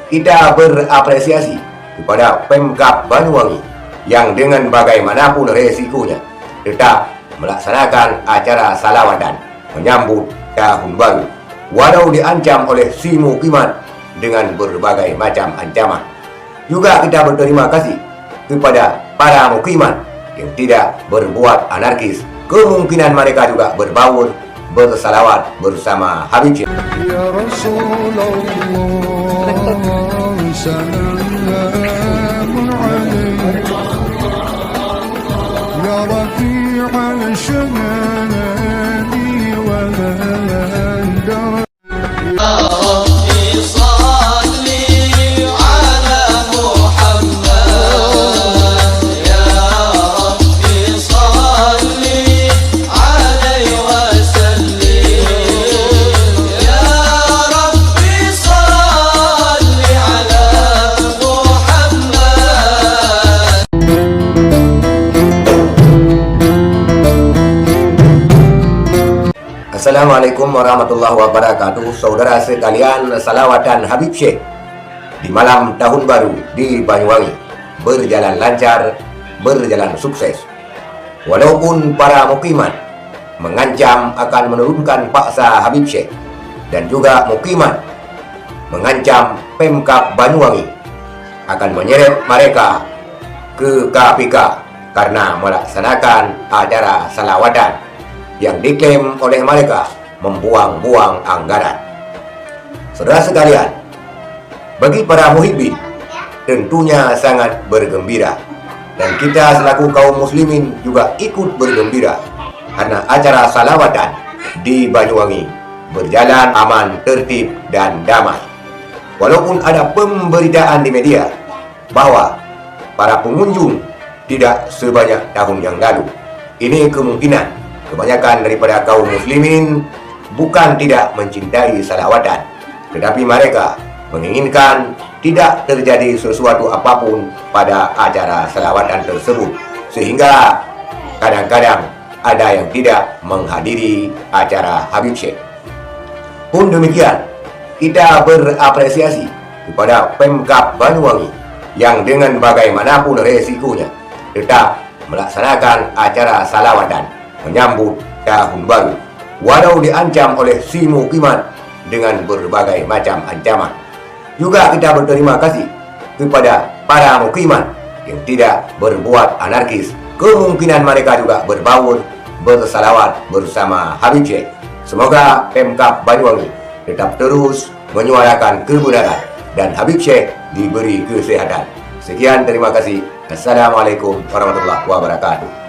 kita berapresiasi kepada Pemkab Banyuwangi yang dengan bagaimanapun resikonya tetap melaksanakan acara salawatan menyambut tahun baru, walau diancam oleh si mukiman dengan berbagai macam ancaman. Juga kita berterima kasih kepada para mukiman yang tidak berbuat anarkis. Kemungkinan mereka juga berbaur bersalawat bersama Habib Syekh. Ya Rasulullah, salamun alaika ya rafi'al shanani wa landar. Assalamualaikum warahmatullahi wabarakatuh. Saudara sekalian, salawatan Habib Syekh di malam tahun baru di Banyuwangi berjalan lancar, berjalan sukses. Walaupun para mukiman mengancam akan menurunkan paksa Habib Syekh dan juga mukiman mengancam Pemkab Banyuwangi akan menyeret mereka ke KPK karena melaksanakan acara salawatan yang diklaim oleh mereka membuang-buang anggaran. Saudara sekalian, bagi para muhibbin tentunya sangat bergembira, dan kita selaku kaum muslimin juga ikut bergembira karena acara salawatan di Banyuwangi berjalan aman, tertib, dan damai. Walaupun ada pemberitaan di media bahwa para pengunjung tidak sebanyak tahun yang lalu, ini kemungkinan kebanyakan daripada kaum muslimin bukan tidak mencintai salawatan, tetapi mereka menginginkan tidak terjadi sesuatu apapun pada acara salawatan tersebut, sehingga kadang-kadang ada yang tidak menghadiri acara Habib Syekh. Pun demikian, kita berapresiasi kepada Pemkab Banyuwangi yang dengan bagaimanapun resikonya tetap melaksanakan acara salawatan menyambut tahun baru, walau diancam oleh si mukiman dengan berbagai macam ancaman. Juga kita berterima kasih kepada para mukiman yang tidak berbuat anarkis. Kemungkinan mereka juga berbaur bersalawat bersama Habib Syekh. Semoga Pemkab Banyuwangi tetap terus menyuarakan kebenaran dan Habib Syekh diberi kesehatan. Sekian, terima kasih. Assalamualaikum warahmatullahi wabarakatuh.